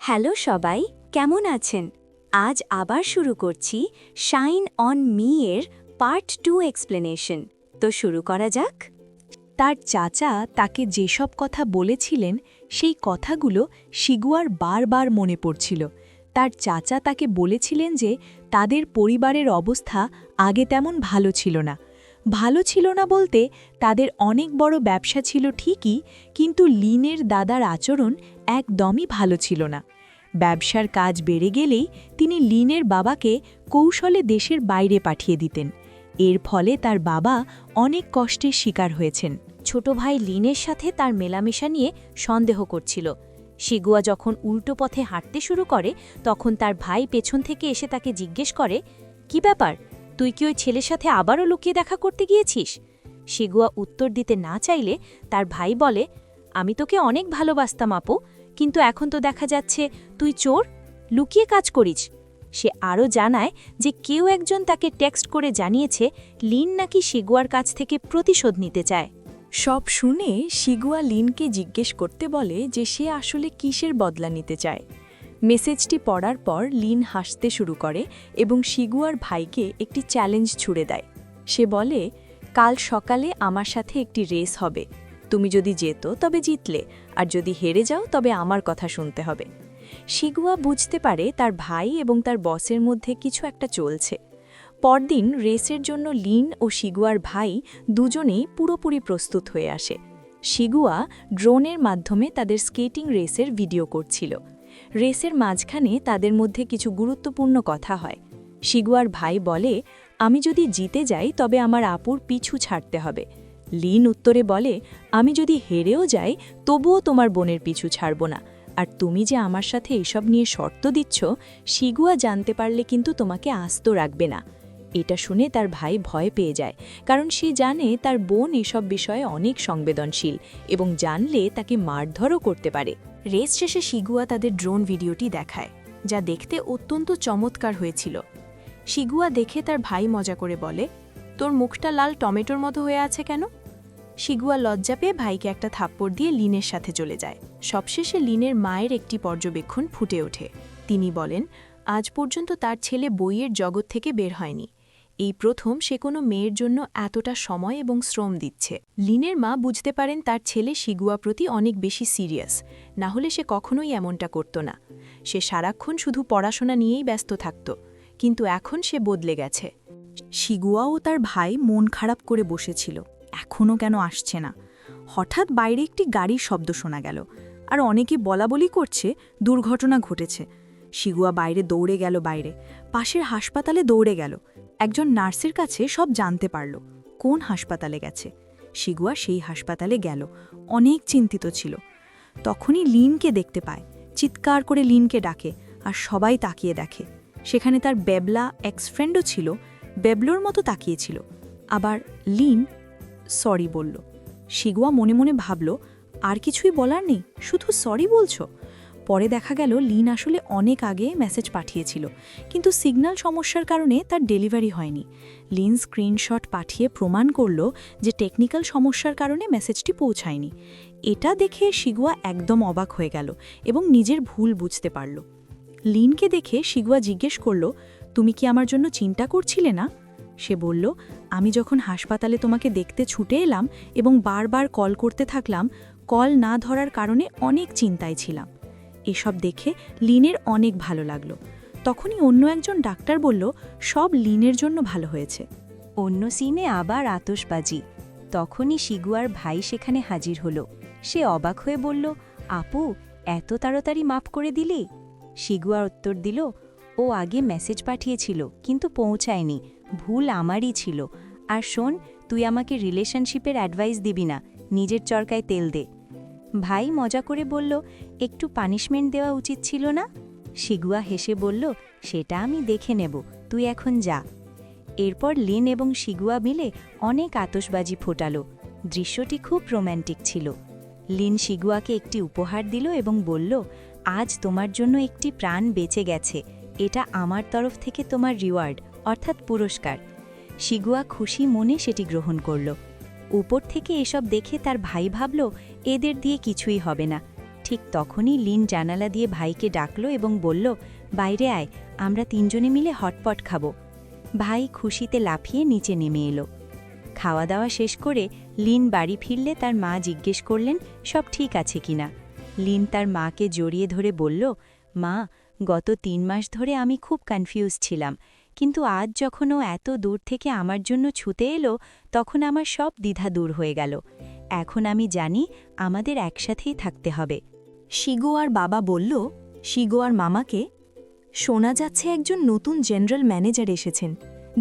Hello সবাই, কেমন আছেন? আজ আবার শুরু করছি শাইন অন মি এর পার্ট 2 এক্সপ্লেনেশন। তো শুরু করা যাক। তার চাচা তাকে যেসব কথা বলেছিলেন সেই কথাগুলো শিগুয়ার বারবার মনে পড়ছিল। তার চাচা তাকে বলেছিলেন যে তাদের পরিবারের অবস্থা আগে তেমন ভালো ছিল না। ভালো ছিল না বলতে তাদের অনেক বড় ব্যবসা ছিল ঠিকই, কিন্তু লিনের দাদার আচরণ একদমই ভালো ছিল না। ব্যবসার কাজ বেড়ে গেলেই তিনি লিনের বাবাকে কৌশলে দেশের বাইরে পাঠিয়ে দিতেন। এর ফলে তার বাবা অনেক কষ্টের শিকার হয়েছেন। ছোট ভাই লিনের সাথে তার মেলামেশা নিয়ে সন্দেহ করছিল। শিগুয়া যখন উল্টো পথে হাঁটতে শুরু করে তখন তার ভাই পেছন থেকে এসে তাকে জিজ্ঞেস করে, কি ব্যাপার, তুই কি ওই ছেলের সাথে আবারও লুকিয়ে দেখা করতে গিয়েছিস? শিগুয়া উত্তর দিতে না চাইলে তার ভাই বলে, আমি তোকে অনেক ভালোবাসতাম আপু, কিন্তু এখন তো দেখা যাচ্ছে তুই চোর, লুকিয়ে কাজ করিস। সে আরও জানায় যে কেউ একজন তাকে টেক্সট করে জানিয়েছে লিন নাকি শিগুয়ার কাছ থেকে প্রতিশোধ নিতে চায়। সব শুনে শিগুয়া লিনকে জিজ্ঞেস করতে বলে যে সে আসলে কিসের বদলা নিতে চায়। মেসেজটি পড়ার পর লিন হাসতে শুরু করে এবং শিগুয়ার ভাইকে একটি চ্যালেঞ্জ ছুড়ে দেয়। সে বলে, কাল সকালে আমার সাথে একটি রেস হবে, তুমি যদি যেত তবে জিতলে, আর যদি হেরে যাও তবে আমার কথা শুনতে হবে। শিগুয়া বুঝতে পারে তার ভাই এবং তার বসের মধ্যে কিছু একটা চলছে। পরদিন রেসের জন্য লিন ও শিগুয়ার ভাই দুজনেই পুরোপুরি প্রস্তুত হয়ে আসে। শিগুয়া ড্রোনের মাধ্যমে তাদের স্কেটিং রেসের ভিডিও করছিল। রেসের মাঝখানে তাদের মধ্যে কিছু গুরুত্বপূর্ণ কথা হয়। শিগুয়ার ভাই বলে, আমি যদি জিতে যাই তবে আমার আপুর পিছু ছাড়তে হবে। লিন উত্তরে বলে, আমি যদি হেরেও যাই তবুও তোমার বোনের পিছু ছাড়ব না, আর তুমি যে আমার সাথে এসব নিয়ে শর্ত দিচ্ছ, শিগুয়া জানতে পারলে কিন্তু তোমাকে আস্ত রাখবে না। এটা শুনে তার ভাই ভয় পেয়ে যায়, কারণ সে জানে তার বোন এসব বিষয়ে অনেক সংবেদনশীল এবং জানলে তাকে মারধরও করতে পারে। রেস শেষে শিগুয়া তাদের ড্রোন ভিডিওটি দেখায়, যা দেখতে অত্যন্ত চমৎকার হয়েছিল। শিগুয়া দেখে তার ভাই মজা করে বলে, তোর মুখটা লাল টমেটোর মতো হয়ে আছে কেন? শিগুয়া লজ্জা পেয়ে ভাইকে একটা থাপ্পড় দিয়ে লিনের সাথে চলে যায়। সবশেষে লিনের মায়ের একটি পর্যবেক্ষণ ফুটে ওঠে। তিনি বলেন, আজ পর্যন্ত তার ছেলে বইয়ের জগৎ থেকে বের হয়নি। এই প্রথম সে কোনো মেয়ের জন্য এতটা সময় এবং শ্রম দিচ্ছে। লিনের মা বুঝতে পারেন তার ছেলে শিগুয়া প্রতি অনেক বেশি সিরিয়াস, না হলে সে কখনোই এমনটা করত না। সে সারাক্ষণ শুধু পড়াশোনা নিয়েই ব্যস্ত থাকত, কিন্তু এখন সে বদলে গেছে। শিগুয়া ও তার ভাই মন খারাপ করে বসেছিল, এখনও কেন আসছে না। হঠাৎ বাইরে একটি গাড়ির শব্দ শোনা গেল, আর অনেকে বলাবলি করছে দুর্ঘটনা ঘটেছে। শিগুয়া বাইরে দৌড়ে গেল, পাশের হাসপাতালে দৌড়ে গেল। একজন নার্সের কাছে সব জানতে পারল কোন হাসপাতালে গেছে। শিগুয়া সেই হাসপাতালে গেল, অনেক চিন্তিত ছিল। তখনই লিনকে দেখতে পায়, চিৎকার করে লিনকে ডাকে, আর সবাই তাকিয়ে দেখে। সেখানে তার বেবলা এক্স ফ্রেন্ডও ছিল, বেবলোর মতো তাকিয়েছিল। আবার লিন সরি বলল। শিগুয়া মনে মনে ভাবল, আর কিছুই বলার নেই, শুধু সরি বলছো? পরে দেখা গেল লিন আসলে অনেক আগে মেসেজ পাঠিয়েছিল, কিন্তু সিগন্যাল সমস্যার কারণে তার ডেলিভারি হয়নি। লিন স্ক্রিনশট পাঠিয়ে প্রমাণ করল যে টেকনিক্যাল সমস্যার কারণে মেসেজটি পৌঁছায়নি। এটা দেখে শিগুয়া একদম অবাক হয়ে গেল এবং নিজের ভুল বুঝতে পারল। লিনকে দেখে শিগুয়া জিজ্ঞেস করল, তুমি কি আমার জন্য চিন্তা করছিলে না? সে বলল, আমি যখন হাসপাতালে তোমাকে দেখতে ছুটে এলাম এবং বারবার কল করতে থাকলাম, কল না ধরার কারণে অনেক চিন্তায় ছিলাম। এসব দেখে লিনের অনেক ভালো লাগলো। তখনই অন্য একজন ডাক্তার বলল, সব লিনের জন্য ভালো হয়েছে। অন্য সিনে আবার আতশবাজি। তখনই শিগুয়ার ভাই সেখানে হাজির হলো। সে অবাক হয়ে বলল, আপু, এত তাড়াতাড়ি মাফ করে দিলে? শিগুয়া উত্তর দিল, ও আগে মেসেজ পাঠিয়েছিল কিন্তু পৌঁছায়নি, ভুল আমারই ছিল। আর শোন, তুই আমাকে রিলেশনশিপের অ্যাডভাইস দিবি না, নিজের চরকায় তেল দে। ভাই মজা করে বলল, একটু পানিশমেন্ট দেওয়া উচিত ছিল না? শিগুয়া হেসে বলল, সেটা আমি দেখে নেব, তুই এখন যা। এরপর লিন এবং শিগুয়া মিলে অনেক আতশবাজি ফোটালো। দৃশ্যটি খুব রোম্যান্টিক ছিল। লিন শিগুয়াকে একটি উপহার দিল এবং বলল, আজ তোমার জন্য একটি প্রাণ বেঁচে গেছে, এটা আমার তরফ থেকে তোমার রিওয়ার্ড, অর্থাৎ পুরস্কার। শিগুয়া খুশি মনে সেটি গ্রহণ করল। উপর থেকে এসব দেখে তার ভাই ভাবল, এদের দিয়ে কিছুই হবে না। ঠিক তখনই লিন জানালা দিয়ে ভাইকে ডাকল এবং বলল, বাইরে আয়, আমরা তিনজনে মিলে হটপট খাবো। ভাই খুশিতে লাফিয়ে নিচে নেমে এলো। খাওয়া দাওয়া শেষ করে লিন বাড়ি ফিরলে তার মা জিজ্ঞেস করলেন সব ঠিক আছে কিনা। লিন তার মাকে জড়িয়ে ধরে বলল, মা, গত 3 মাস ধরে আমি খুব কনফিউজ ছিলাম, কিন্তু আজ যখন ও এত দূর থেকে আমার জন্য ছুতে এলো তখন আমার সব দ্বিধা দূর হয়ে গেল। এখন আমি জানি আমাদের একসাথেই থাকতে হবে। শিগোয়ার বাবা বলল শিগোয়ার মামাকে, শোনা যাচ্ছে একজন নতুন জেনারেল ম্যানেজার এসেছেন,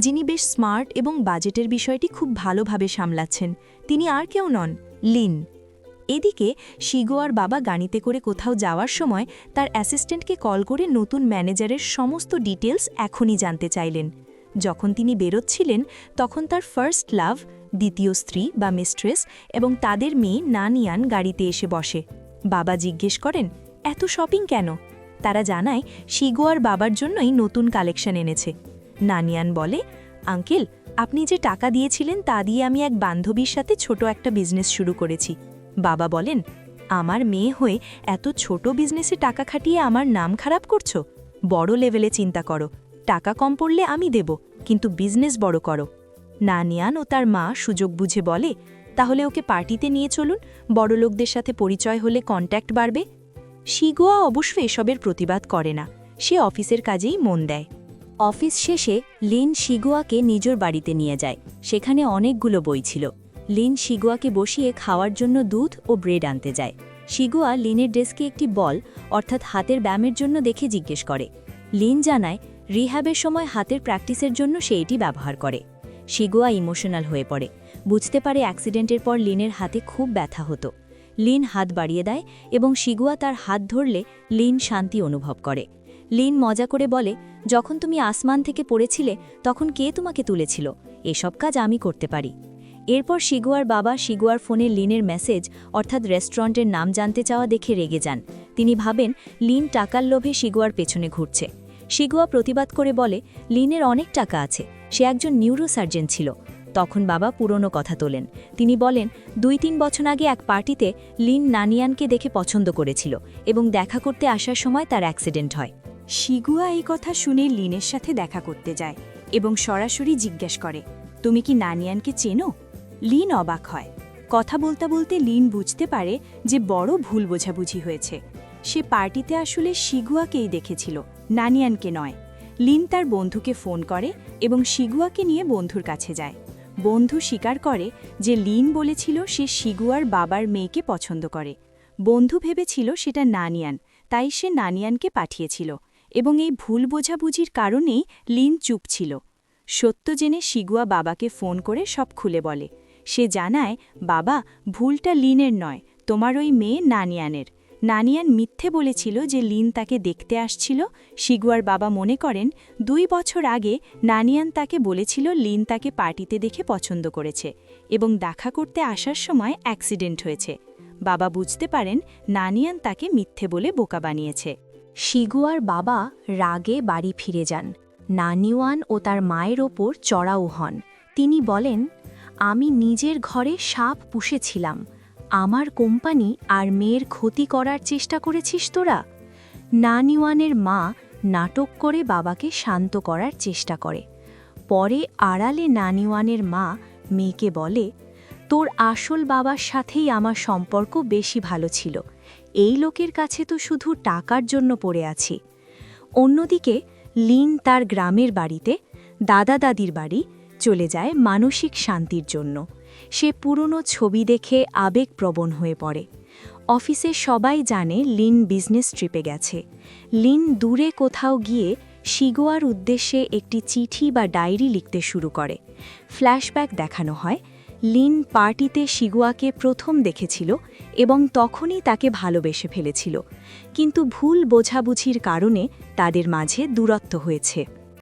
যিনি বেশ স্মার্ট এবং বাজেটের বিষয়টি খুব ভালোভাবে সামলাচ্ছেন। তিনি আর কেউ নন, লিন। এদিকে শিগোয়ার বাবা গাড়িতে করে কোথাও যাওয়ার সময় তার অ্যাসিস্ট্যান্টকে কল করে নতুন ম্যানেজারের সমস্ত ডিটেলস এখনই জানতে চাইলেন। যখন তিনি বেরোচ্ছিলেন তখন তার ফার্স্ট লাভ, দ্বিতীয় স্ত্রী বা মিস্ট্রেস এবং তাদের মেয়ে নানিয়ান গাড়িতে এসে বসে। বাবা জিজ্ঞেস করেন, এত শপিং কেন? তারা জানায় শিগোয়ার বাবার জন্যই নতুন কালেকশন এনেছে। নানিয়ান বলে, আঙ্কেল, আপনি যে টাকা দিয়েছিলেন তা দিয়ে আমি এক বান্ধবীর সাথে ছোট একটা বিজনেস শুরু করেছি। বাবা বলেন, আমার মেয়ে হয়ে এত ছোট বিজনেসে টাকা খাটিয়ে আমার নাম খারাপ করছো? বড় লেভেলে চিন্তা করো, টাকা কম পড়লে আমি দেব, কিন্তু বিজনেস বড় করো। নানিয়ান ও তার মা সুযোগ বুঝে বলে, তাহলে ওকে পার্টিতে নিয়ে চলুন, বড় লোকদের সাথে পরিচয় হলে কন্ট্যাক্ট বাড়বে। শিগোয়া অবশ্য এসবের প্রতিবাদ করে না, সে অফিসের কাজেই মন দেয়। অফিস শেষে লিন শিগোয়াকে নিজের বাড়িতে নিয়ে যায়। সেখানে অনেকগুলো বই ছিল। লিন শিগোয়াকে বসিয়ে খাওয়ার জন্য দুধ ও ব্রেড আনতে যায়। শিগোয়া লিনের ডেস্কে একটি বল অর্থাৎ হাতের ব্যায়ামের জন্য দেখে জিজ্ঞেস করে। লিন জানায় রিহ্যাবের সময় হাতের প্র্যাকটিসের জন্য সে এটি ব্যবহার করে। শিগোয়া ইমোশনাল হয়ে পড়ে, বুঝতে পারে অ্যাক্সিডেন্টের পর লিনের হাতে খুব ব্যথা হতো। লিন হাত বাড়িয়ে দেয় এবং শিগোয়া তার হাত ধরলে লিন শান্তি অনুভব করে। লিন মজা করে বলে, যখন তুমি আসমান থেকে পড়েছিলে তখন কে তোমাকে তুলেছিল? এসব কাজ আমি করতে পারি। এরপর শিগোয়ার বাবা শিগোয়ার ফোনে লিনের মেসেজ অর্থাৎ রেস্টুরেন্টের নাম জানতে চাওয়া দেখে রেগে যান। তিনি ভাবেন লিন টাকার লোভে শিগোয়ার পেছনে ঘুরছে। শিগোয়া প্রতিবাদ করে বলে, লিনের অনেক টাকা আছে, সে একজন নিউরোসার্জন ছিল। তখন বাবা পুরনো কথা তোলেন। তিনি বলেন, 2-3 বছর আগে এক পার্টিতে লিন নানিয়ানকে দেখে পছন্দ করেছিল এবং দেখা করতে আসার সময় তার অ্যাক্সিডেন্ট হয়। শিগুয়া এই কথা শুনে লিনের সাথে দেখা করতে যায় এবং সরাসরি জিজ্ঞেস করে, তুমি কি নানিয়ানকে চেনো? লিন অবাক হয়। কথা বলতে বলতে লিন বুঝতে পারে যে বড় ভুল বোঝাবুঝি হয়েছে। সে পার্টিতে আসলে শিগুয়াকেই দেখেছিল, নানিয়ানকে নয়। লিন তার বন্ধুকে ফোন করে এবং শিগুয়াকে নিয়ে বন্ধুর কাছে যায়। বন্ধু স্বীকার করে যে লিন বলেছিল সে শিগুয়ার বাবার মেয়েকে পছন্দ করে। বন্ধু ভেবেছিল সেটা নানিয়ান, তাই সে নানিয়ানকে পাঠিয়েছিল এবং এই ভুল বোঝাবুঝির কারণেই লিন চুপ ছিল। সত্য জেনে শিগুয়া বাবাকে ফোন করে সব খুলে বলে। সে জানায়, বাবা, ভুলটা লিনের নয়, তোমার ওই মেয়ে নানিয়ানের। নানিয়ান মিথ্যে বলেছিল যে লিন তাকে দেখতে আসছিল। শিগুয়ার বাবা মনে করেন 2 বছর আগে নানিয়ান তাকে বলেছিল লিন তাকে পার্টিতে দেখে পছন্দ করেছে এবং দেখা করতে আসার সময় অ্যাক্সিডেন্ট হয়েছে। বাবা বুঝতে পারেন নানিয়ান তাকে মিথ্যে বলে বোকা বানিয়েছে। শিগুয়ার বাবা রাগে বাড়ি ফিরে যান। নানিওয়ান ও তার মায়ের ওপর চড়াও হন। তিনি বলেন, আমি নিজের ঘরে সাপ পুষেছিলাম, আমার কোম্পানি আর মেয়ের ক্ষতি করার চেষ্টা করেছিস তোরা? নানিওয়ানের মা নাটক করে বাবাকে শান্ত করার চেষ্টা করে। পরে আড়ালে নানিওয়ানের মা মেয়েকে বলে, তোর আসল বাবার সাথেই আমার সম্পর্ক বেশি ভালো ছিল, এই লোকের কাছে তো শুধু টাকার জন্য পড়ে আছি। অন্যদিকে লিন তার গ্রামের বাড়িতে, দাদা দাদির বাড়ি, চলে যায় মানসিক শান্তির জন্য। সে পুরনো ছবি দেখে আবেগপ্রবণ হয়ে পড়ে। অফিসে সবাই জানে লিন বিজনেস ট্রিপে গেছে। লিন দূরে কোথাও গিয়ে শিগোয়ার উদ্দেশ্যে একটি চিঠি বা ডায়েরি লিখতে শুরু করে। ফ্ল্যাশব্যাক দেখানো হয়, লিন পার্টিতে শিগুয়াকে প্রথম দেখেছিল এবং তখনই তাকে ভালোবেসে ফেলেছিল, কিন্তু ভুল বোঝাবুঝির কারণে তাদের মাঝে দূরত্ব হয়েছে।